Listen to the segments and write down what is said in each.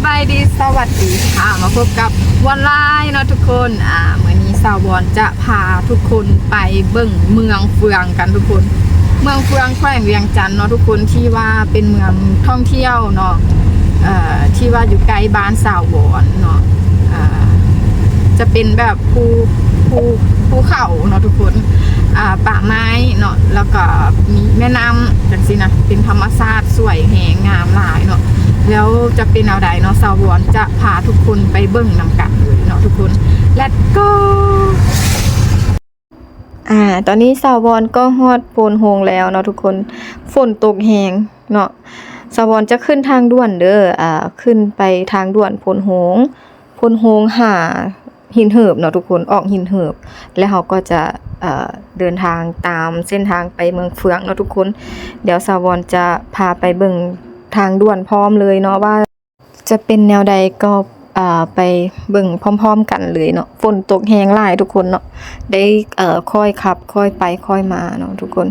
บายดีสวัสดีค่ะมาพบกับวันไลน์เนาะทุกคนมื้อนี้สาวบอนจะพาทุกคนไปเบิ่งเมืองเฟืองกันทุกคนเมืองเฟืองแขวงเวียงจันทน์เนาะทุกคนที่ว่าเป็นเมืองท่องเที่ยวเนาะที่ว่าอยู่ใกล้บ้านสาวบอนเนาะจะเป็นแบบภูเขาเนาะทุกคนป่าไม้เนาะแล้วก็มีแม่น้ำจังซี่นะเป็นธรรมชาติสวยแหงงามหลายเนาะแล้วจะเป็นเอาใดเนาะสาวบอนจะพาทุกคนไปเบิ่งนำกันเลยเนาะทุกคน Let's go ตอนนี้สาวบอนก็ฮอดโพนโฮงแล้วเนาะทุกคนฝนตกแหงเนาะสาวบอนจะขึ้นทางด่วนเด้อขึ้นไปทางด่วนโพนโฮงหาหินเหิบเนาะทุกคนออกหินเหิบแล้วเราก็จะเดินทางตามเส้นทางไปเมืองเฟืองเนาะทุกคนเดี๋ยวสาวอนจะพาไปเบิ่งทางด่วนพร้อมเลยเนาะว่าจะเป็นแนวใดก็ไปเบิ่งพร้อมๆกันเลยเนาะฝนตกแรงหลายทุกคนเนาะได้ค่อยขับค่อยไปค่อยมาเนาะทุกคน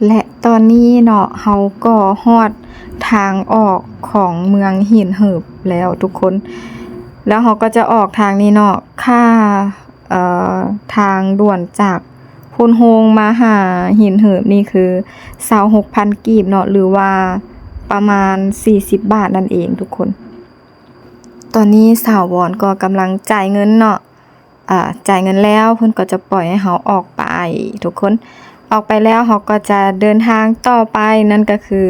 และตอนนี้เนาะเฮาก็ฮอดทางออกของเมืองหินเหิบแล้วทุกคน แล้วเฮาก็จะออกทางนี้เนาะค่าทางด่วนจากพุนโฮงมาหาหินเหิบนี่คือ 26,000 กีบเนาะหรือว่าประมาณ40 บาทนั่นเองทุกคน ตอนนี้สาววอนก็กำลังจ่ายเงินเนาะจ่ายเงินแล้วเพิ่นก็จะปล่อยให้เฮาออกไปทุกคนออกไปแล้วเฮาก็จะเดินทางต่อไปนั่นก็คือ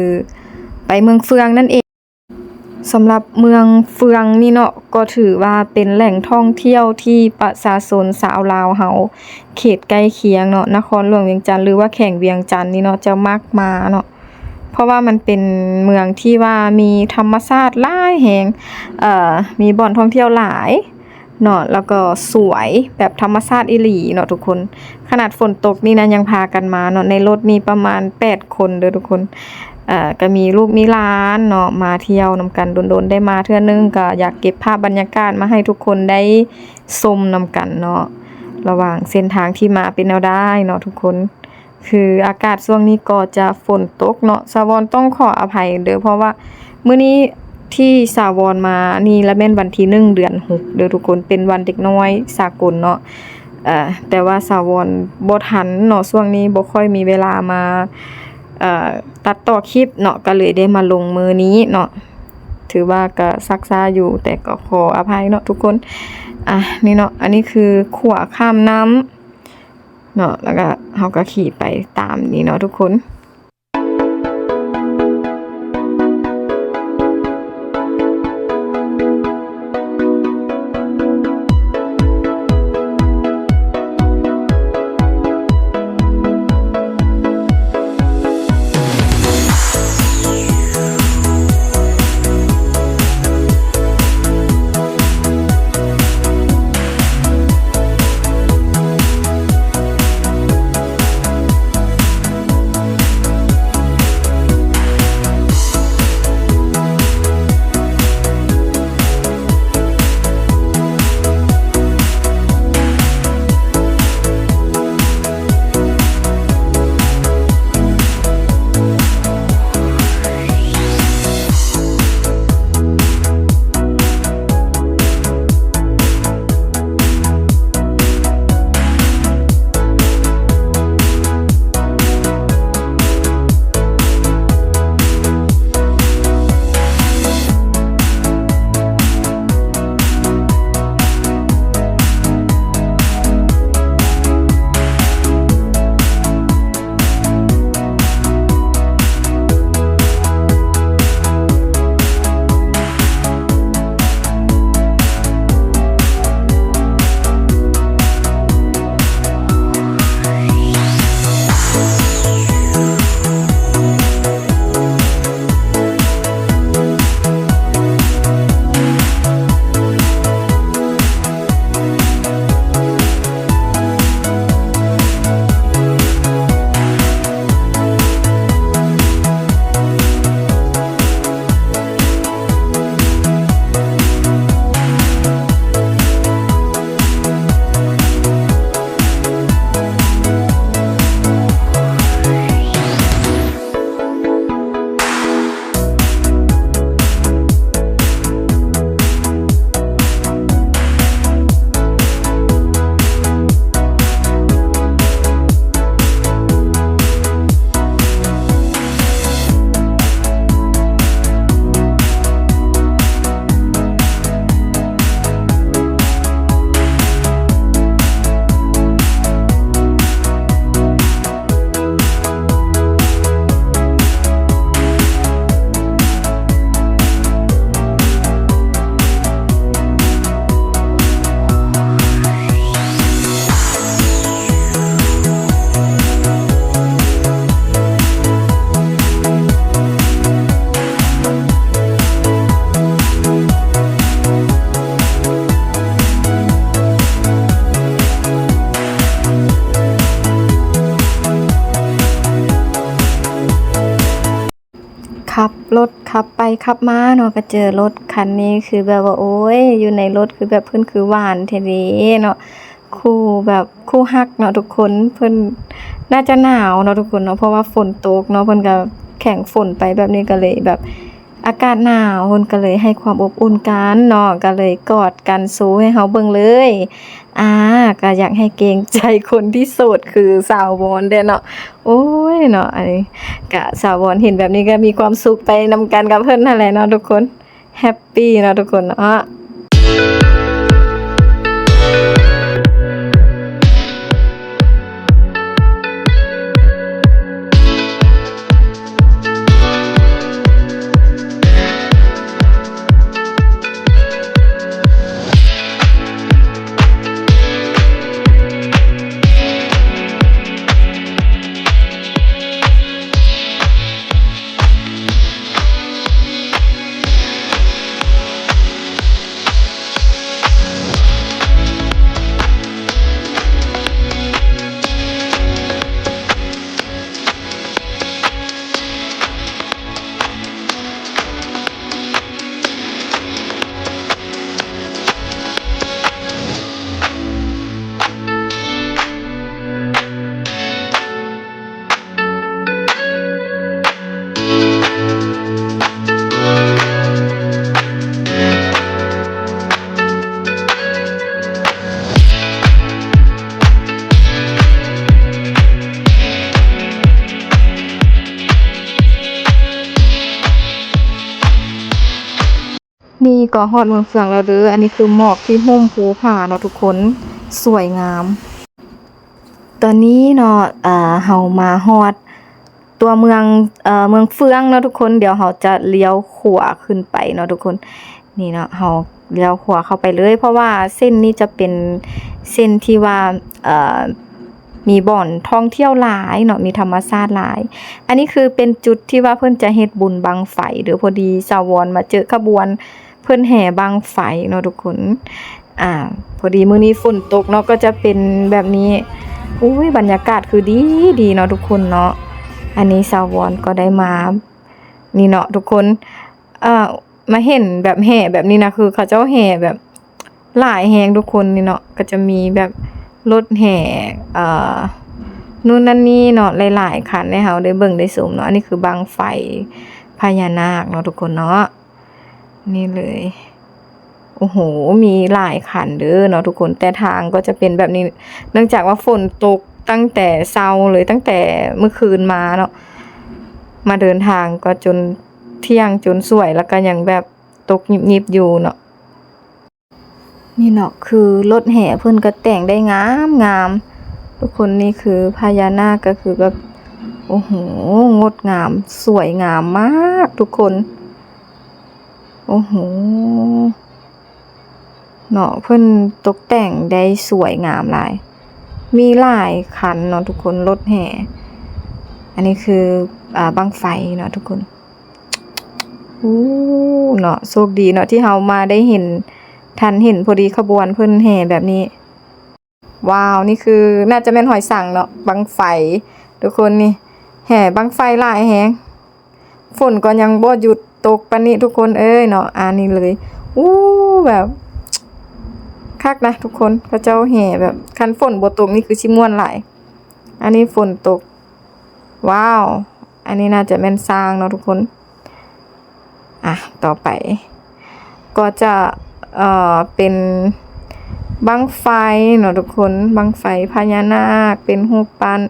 ไปเมืองเฟืองนั่นเองสำหรับเมืองเฟืองนี่เนาะก็ถือว่าเป็นแหล่งท่องเที่ยวที่ประชาชนชาวลาวเฮาเขตใกล้เคียงเนาะนครหลวงเวียงจันทน์หรือว่าแขวงเวียงจันทน์นี่เนาะจะมักมาเนาะเพราะว่ามันเป็นเมืองที่ว่ามีธรรมชาติหลายแฮงมีบ่อนท่องเที่ยวหลายเนาะแล้วก็สวยแบบธรรมชาติอีหลีเนาะทุกคนขนาดฝนตกนี่นะยังพากันมาเนาะในรถมีประมาณ8คนเด้อทุกคนก็มีลูกมีหลานเนาะมาเที่ยวนำกันโดนๆได้มาเทื่อนึงก็อยากเก็บภาพบรรยากาศมาให้ทุกคนได้ชมนำกันเนาะระหว่างเส้นทางที่มาเป็นแนวได้เนาะทุกคนคืออากาศช่วงนี้ก็จะฝนตกเนาะสาวอนต้องขออภัยเด้อเพราะว่ามื้อนี้ที่สาวอนมานี่ละแม่นวันที่1เดือน6เด้อทุกคนเป็นวันเด็กน้อยสากลเนาะแต่ว่าสาวอนบ่ทันเนาะช่วงนี้บ่ค่อยมีเวลามาตัดต่อคลิปเนาะก็เลยได้มาลงมื้อนี้เนาะถือว่าก็ซักซ่าอยู่แต่ก็ขออภัยเนาะทุกคนนี่เนาะอันนี้คือขั่วข้ามน้ำเนาะแล้วก็เฮาก็ขี่ไปตามนี้เนาะทุกคนขับรถขับไปขับมาเนาะก็เจอรถคันนี้คือแบบว่าโอ้ยอยู่ในรถคือแบบเพิ่นคือหวานแท้เด้เนาะ คู่แบบคู่ฮักเนาะทุกคนเพิ่นน่าจะหนาวเนาะทุกคนเนาะเพราะว่าฝนตกเนาะเพิ่นก็แข่งฝนไปแบบนี้ก็เลยแบบอากาศหนาวเพิ่นก็เลยให้ความอบอุ่นกันเนาะก็เลยกอดกันโซให้เฮาเบิ่งเลยก็อยากให้เกรงใจคนที่โสดคือสาววอนเด้อเนาะโอ้ยเนาะอันนี้ก็สาววอนเห็นแบบนี้ก็มีความสุขไปนำกันกับเพิ่นนั่นแหละเนาะทุกคนแฮปปี้เนาะทุกคนเนาะ นี่ก็ฮอดเมืองเฟืองแล้วเด้ออันนี้คือหมอกที่หุ้มภูผาเนาะทุกคนสวยงาม ตอนนี้เนาะเฮามาฮอดตัวเมืองเมืองเฟืองเนาะทุกคนเดี๋ยวเฮาจะเลี้ยวขวาขึ้นไปเนาะทุกคนนี่เนาะเฮาเลี้ยวขวาเข้าไปเลยเพราะว่าเส้นนี้จะเป็นเส้นที่ว่ามีบ่อนท่องเที่ยวหลายเนาะมีธรรมชาติหลายอันนี้คือเป็นจุดที่ว่าเพิ่นจะเฮ็ดบุญบังไฟหรือพอดีสาวรมาเจอขบวนเพิ่นแห่บังไฟเนาะทุกคนพอดีมื้อนี้ฝนตกเนาะก็จะเป็นแบบนี้อุ้ยบรรยากาศคือดีดีเนาะทุกคนเนาะอันนี้สาวรก็ได้มานี่เนาะทุกคนมาเห็นแบบแห่แบบนี้นะคือเขาเจ้าแห่แบบหลายแฮงทุกคนนี่เนาะก็จะมีแบบรถแห่นู่นนั่นนี่เนาะหลายๆคันให้เฮาได้เบิ่งได้ชมเนาะอันนี้คือบังไฟพญานาคเนาะทุกคนเนาะนี่เลยโอ้โหมีหลายคันเด้อเนาะทุกคนแต่ทางก็จะเป็นแบบนี้เนื่องจากว่าฝนตกตั้งแต่เช้าเลยตั้งแต่เมื่อคืนมาเนาะมาเดินทางก็จนเที่ยงจนสวยแล้วก็ยังแบบตกยิบๆอยู่เนาะนี่เนาะคือรถแห่เพิ่นก็แต่งได้งามทุกคนนี่คือพญานาคก็คือแบบโอ้โหงดงามสวยงามมากทุกคนโอ้โหเนาะเพิ่นตกแต่งได้สวยงามหลายมีหลายคันเนาะทุกคนรถแห่อันนี้คือบั้งไฟเนาะทุกคนเนาะโชคดีเนาะที่เฮามาได้เห็นทันเห็นพอดีขบวนเพิ่นแห่แบบนี้ว้าวนี่คือน่าจะเป็นหอยสังเนาะบั้งไฟทุกคนนี่แห่บั้งไฟหลายแฮงฝนก็ยังบ่หยุดตกปานนี้ทุกคนเอ้ยเนาะนี่เลยแบบคักนะทุกคนเขาเจ้าแห่แบบคันฝนบ่ตกนี่คือสิม่วนหลายอันนี้ฝนตกว้าวอันนี้น่าจะแม่นสร้างเนาะทุกคนต่อไปก็จะเป็นบั้งไฟเนาะทุกคนบั้งไฟพญานาคเป็นรูปปั้น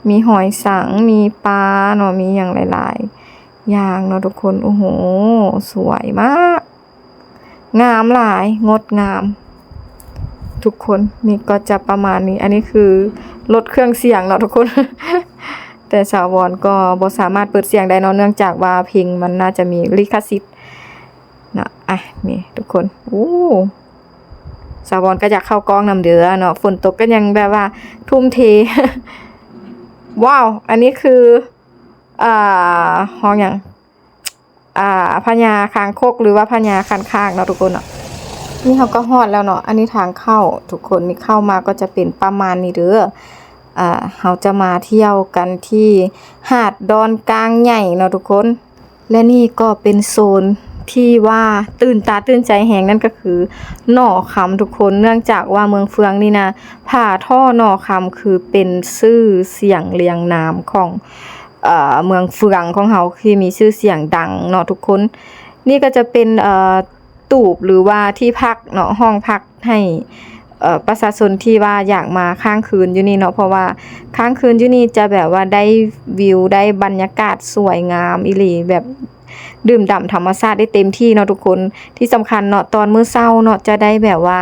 มีหอยสังมีปลาเนาะมีอย่างหลายๆอย่างเนาะทุกคนโอ้โหสวยมากงามหลายงดงามทุกคนนี่ก็จะประมาณนี้อันนี้คือลดเครื่องเสียงเนาะทุกคน แต่สาวรก็บ่สามารถเปิดเสียงได้เนาะเนื่องจากว่าเพลงมันน่าจะมีลิขสิทธิ์นะนี่ทุกคนสาวรก็อยากเข้ากล้องนำเด้อเนาะฝนตกก็ยังแบบว่าทุ่มเท ว้าวอันนี้คือห้องอย่างพญาคางคกหรือว่าพญาคันคากเนาะทุกคนเนาะนี่เขาก็ฮอดแล้วเนาะอันนี้ทางเข้าทุกคนนี่เข้ามาก็จะเป็นประมาณนี้เด้อเราจะมาเที่ยวกันที่หาดดอนกลางใหญ่เนาะทุกคนและนี่ก็เป็นโซน ที่ว่าตื่นตาตื่นใจแหงนั่นก็คือหน่อคำทุกคนเนื่องจากว่าเมืองเฟืองนี่นะผ่าท่อหน่อคำคือเป็นชื่อเสียงเรียงนามของเมืองเฟืองของเขาที่มีชื่อเสียงดังเนาะทุกคนนี่ก็จะเป็นตูบหรือว่าที่พักเนาะห้องพักให้ประชาชนที่ว่าอยากมาค้างคืนอยู่นี่เนาะเพราะว่าค้างคืนอยู่นี่จะแบบว่าได้วิวได้บรรยากาศสวยงามอีหลีแบบดื่มด่ำธรรมชาติได้เต็มที่เนาะทุกคนที่สำคัญเนาะตอนมื้อเช้าเนาะจะได้แบบว่า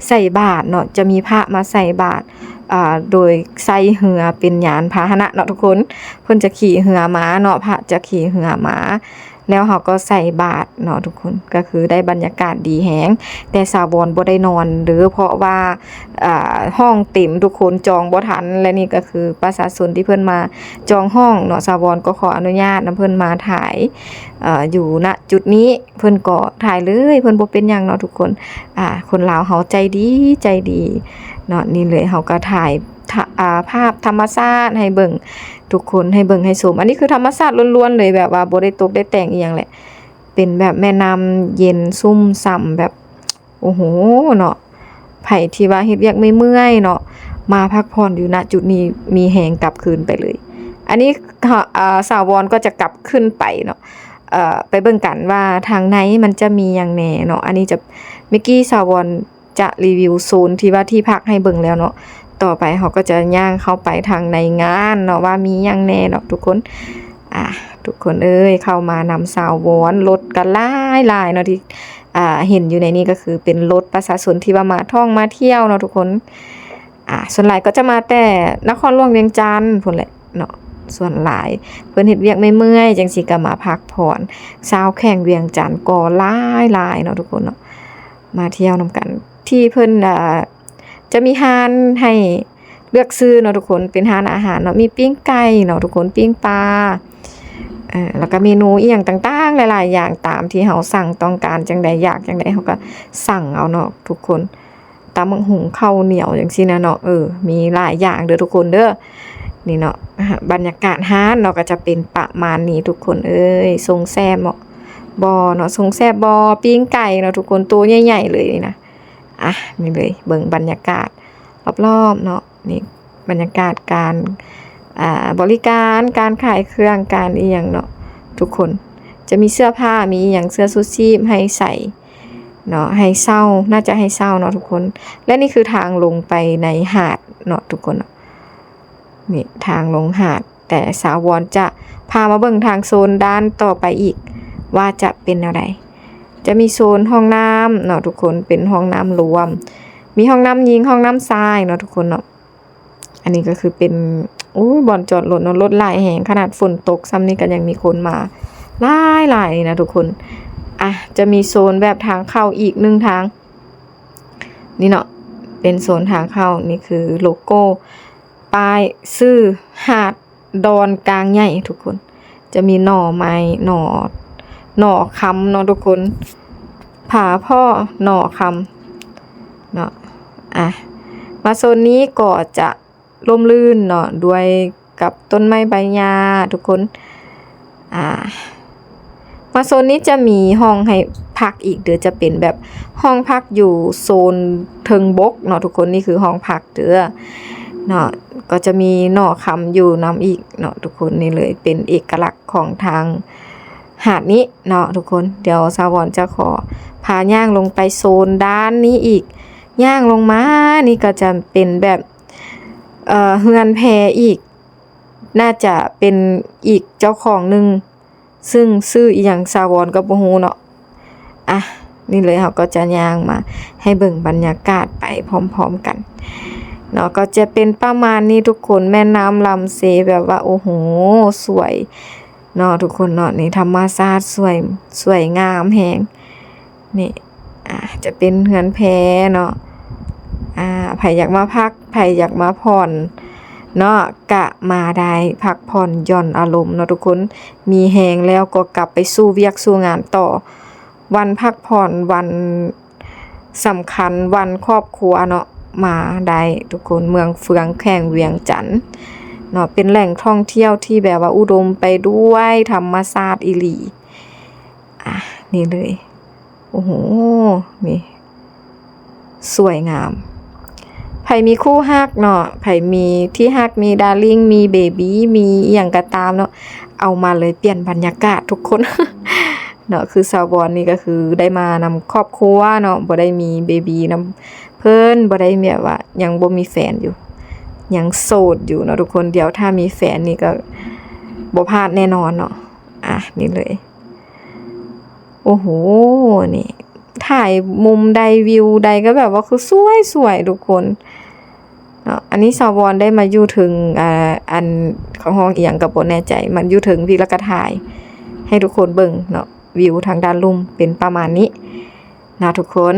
ใส่บาตรเนาะจะมีพระมาใส่บาตรโดยใส่เหือเป็นยานพาหนะเนาะทุกคนเพิ่นจะขี่เหือม้าเนาะพระจะขี่เหือม้าแล้วเขาก็ใส่บาตรเนาะทุกคนก็คือได้บรรยากาศดีแฮงแต่สาวบอนบ่ได้นอนหรือเพราะว่าห้องเต็มทุกคนจองบ่ทันและนี่ก็คือประชาชนที่เพิ่นมาจองห้องเนาะสาวบอนก็ขออนุญาตนำเพิ่นมาถ่ายอยู่ณจุดนี้เพิ่นก็ถ่ายเลยเพิ่นบ่เป็นหยังเนาะทุกคนคนลาวเฮาใจดีเนาะนี่เลยเฮาก็ถ่ายภาพธรรมชาติให้เบิ่งทุกคนให้เบิ่งให้ชมอันนี้คือธรรมชาติล้วนๆเลยแบบว่าบ่ได้ตกได้แต่งอีหยังแหละเป็นแบบแม่น้ำเย็นซุ่มส่ำแบบโอ้โหเนาะไผที่ว่าเฮ็ดเวียกไม่เมื่อยเนาะมาพักผ่อนอยู่ณจุดนี้มีแฮงกลับคืนไปเลยอันนี้สาววอนก็จะกลับขึ้นไปเนาะไปเบิ่งกันว่าทางไหนมันจะมีหยังแหน่เนาะอันนี้จะเมื่อกี้สาววอนจะรีวิวโซนที่ว่าที่พักให้เบิ่งแล้วเนาะต่อไปเขาก็จะย่างเข้าไปทางในงานเนาะว่ามีหยังแน่เนาะทุกคนทุกคนเอ้ยเข้ามานำสาววอนรถกันหลายเนาะที่เห็นอยู่ในนี้ก็คือเป็นรถประชาชนที่ว่ามาท่องมาเที่ยวเนาะทุกคนส่วนหลายก็จะมาแต่นครหลวงเวียงจันทน์พุ่นแหละเนาะส่วนหลายเพิ่นเฮ็ดเวียกไม่เมื่อยจังสิก็มาพักผ่อนชาวแข่งเวียงจันทน์ก็หลายเนาะทุกคนเนาะมาเที่ยวนำกันที่เพิ่นจะมีร้านให้เลือกซื้อเนาะทุกคนเป็นร้านอาหารเนาะมีปิ้งไก่เนาะทุกคนปิ้งปลาแล้วก็เมนูอีหยังต่างๆหลายๆอย่างตามที่เฮาสั่งต้องการจังใดอยากจังใดเฮาก็สั่งเอาเนาะทุกคนตำบักหุ่งข้าวเหนียวจังซี่นะเนาะมีหลายอย่างเด้อทุกคนเด้อนี่เนาะบรรยากาศร้านเนาะก็จะเป็นประมาณนี้ทุกคนทรงแซ่บเนาะบ่เนาะทรงแซ่บบ่ปิ้งไก่เนาะทุกคนตัวใหญ่ๆเลยนะนี่เลยเบิ่งบรรยากาศรอบๆเนาะนี่บรรยากาศการบริการการขายเครื่องการอีหยังเนาะทุกคนจะมีเสื้อผ้ามีอีหยังเสื้อชูชีพให้ใส่เนาะให้เช่าน่าจะให้เช่าเนาะทุกคนและนี่คือทางลงไปในหาดเนาะทุกคนเนาะนี่ทางลงหาดแต่สาววอนจะพามาเบิ่งทางโซนด้านต่อไปอีกว่าจะเป็นอะไรจะมีโซนห้องน้ำเนาะทุกคนเป็นห้องน้ำรวมมีห้องน้ำหญิงห้องน้ำชายเนาะทุกคนเนาะอันนี้ก็คือเป็นบ่อนจอดรถเนาะรถหลายแห่งขนาดฝนตกซ้ำนี่ก็ยังมีคนมาหลายนะทุกคนจะมีโซนแบบทางเข้าอีก1ทางนี่เนาะเป็นโซนทางเข้านี่คือโลโก้ป้ายชื่อหาดดอนกลางใหญ่ทุกคนจะมีหน่อไม้หน่อคำเนาะทุกคนผาพ่อหน่อคำเนาะมาโซนนี้ก็จะร่มรื่นเนาะด้วยกับต้นไม้ใบหญ้าทุกคนมาโซนนี้จะมีห้องให้พักอีกเดี๋ยวจะเป็นแบบห้องพักอยู่โซนเทิงบกเนาะทุกคนนี่คือห้องพักเด้อเนาะก็จะมีหน่อคำอยู่นำอีกเนาะทุกคนนี่เลยเป็นเอกลักษณ์ของทางหาดนี้เนาะทุกคนเดี๋ยวสาวอนจะขอพาย่างลงไปโซนด้านนี้อีกย่างลงมานี่ก็จะเป็นแบบเฮือนแพอีกน่าจะเป็นอีกเจ้าของหนึ่งซึ่งชื่ออีหยังสาวอนก็บ่ฮู้เนาะนี่เลยเขาก็จะย่างมาให้เบิ่งบรรยากาศไปพร้อมๆกันเนาะก็จะเป็นประมาณนี้ทุกคนแม่น้ำลำเซแบบว่าโอ้โหสวยเนาะทุกคนเนาะนี่ธรรมชาติสวยงามแฮงนี่จะเป็นเฮือนแพเนาะไผอยากมาพักไผอยากมาผ่อนเนาะกะมาได้พักผ่อนหย่อนอารมณ์เนาะทุกคนมีแฮงแล้วก็กลับไปสู้เวียกสู้งานต่อวันพักผ่อนวันสำคัญวันครอบครัวเนาะมาได้ทุกคนเมืองเฟืองแข่งเวียงจันทน์เนาะเป็นแหล่งท่องเที่ยวที่แบบว่าอุดมไปด้วยธรรมชาติอีหลี นี่เลยโอ้โหนี่สวยงามไผมีคู่ฮักเนาะไผมีที่ฮักมีดาร์ลิ่งมีเบบี้มีอหย่างก็ตามเนาะเอามาเลยเปลี่ยนบรรยากาศทุกคน เนาะคือสาวบอนนี่ก็คือได้มานำครอบครัวเนาะบ่ได้มีเบบีนำเพิ่นบ่ได้แบบว่ายังบ่มีแฟนอยู่ยังโสดอยู่เนาะทุกคนเดี๋ยวถ้ามีแฟนนี่ก็บ่พลาดแน่นอนเนาะนี่เลยโอ้โหนี่ถ่ายมุมใดวิวใดก็แบบว่าคือสวยทุกคนเนาะอันนี้สาวบอนได้มาอยู่ถึงอันของห้องอีหยังก็บ่แน่ใจมันอยู่ถึงพี่แล้วก็ถ่ายให้ทุกคนเบิ่งเนาะวิวทางด้านลุ่มเป็นประมาณนี้นะทุกคน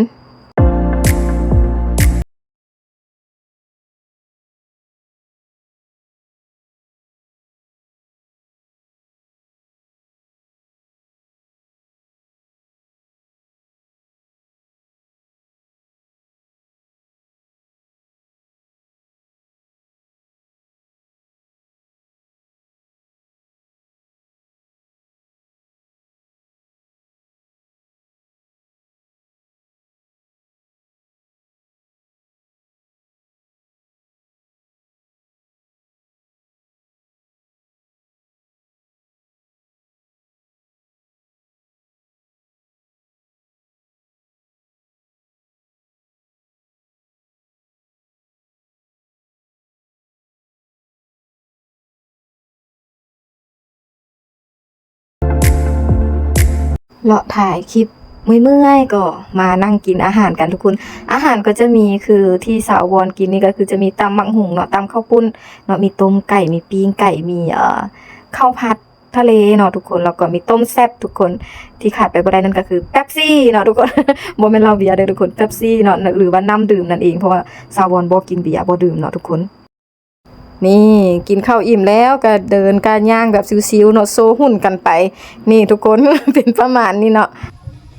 เลาะถ่ายคลิปเมื่อยๆก็มานั่งกินอาหารกันทุกคนอาหารก็จะมีคือที่สาววอนกินนี่ก็คือจะมีตำบักหุ่งเนาะตำข้าวปุ้นเนาะมีต้มไก่มีปิ้งไก่มีข้าวผัดทะเลเนาะทุกคนแล้วก็มีต้มแซ่บทุกคนที่ขาดไปบ่ได้นั่นก็คือเป๊ปซี่เนาะทุกคน บ่แม่นเหล้าเบียร์เด้อทุกคนเป๊ปซี่เนาะหรือว่าน้ำดื่มนั่นเองเพราะว่าสาววอนบ่กินเบียร์บ่ดื่มเนาะทุกคนนี่กินข้าวอิ่มแล้วก็เดินการย่างแบบซิวๆเนาะโซหุ่นกันไปนี่ทุกคน เป็นประมาณนี้เนาะ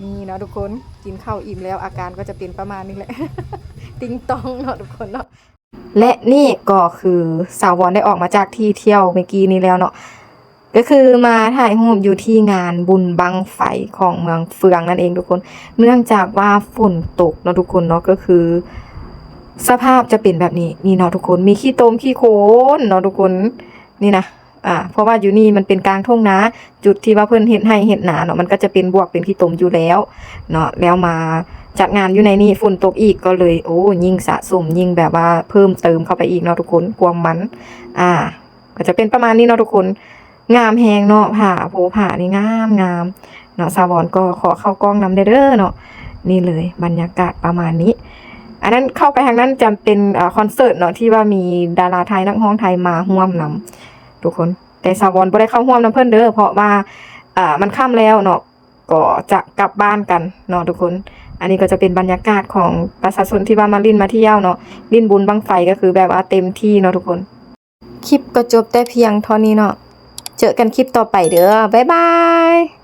นี่เนาะทุกคนกินข้าวอิ่มแล้วอาการก็จะเป็นประมาณนี้แหละ ติงตองเนาะทุกคนเนาะและนี่ก็คือสาววอนได้ออกมาจากที่เที่ยวเมื่อกี้นี้แล้วเนาะก็คือมาถ่ายรูปอยู่ที่งานบุญบั้งไฟของเมืองเฟืองนั่นเองทุกคนเนื่องจากว่าฝนตกเนาะทุกคนเนาะก็คือสภาพจะเป็นแบบนี้นี่เนาะทุกคนมีขี้ตมขี้โคลนเนาะทุกคนนี่นะเพราะว่าอยู่นี่มันเป็นกลางทุ่งนาจุดที่ว่าเพิ่นเฮ็ดให้เฮ็ดนาเนาะมันก็จะเป็นบวกเป็นขี้ตมอยู่แล้วเนาะแล้วมาจัดงานอยู่ในนี่ฝนตกอีกก็เลยโอ้ยิ่งสะสมยิ่งแบบว่าเพิ่มเติมเข้าไปอีกเนาะทุกคนความมันก็จะเป็นประมาณนี้เนาะทุกคนงามแฮงเนาะผ้านี่งามเนาะสาวอนก็ขอเข้ากล้องนำเด้อเนาะนี่เลยบรรยากาศประมาณนี้อันนั้นเข้าไปทางนั้นจะเป็นคอนเสิร์ตเนาะที่ว่ามีดาราไทยนักร้องไทยมาร่วมนำทุกคนแต่สาวอนบ่ได้เข้าร่วมนำเพิ่นเด้อเพราะว่ามันค่ำแล้วเนาะก็จะกลับบ้านกันเนาะทุกคนอันนี้ก็จะเป็นบรรยากาศของประชาชนที่ว่ามาลิ้นมาเที่ยวเนาะลิ้นบุญบั้งไฟก็คือแบบว่าเต็มที่เนาะทุกคนคลิปก็จบแต่เพียงเท่านี้เนาะเจอกันคลิปต่อไปเด้อบ๊ายบาย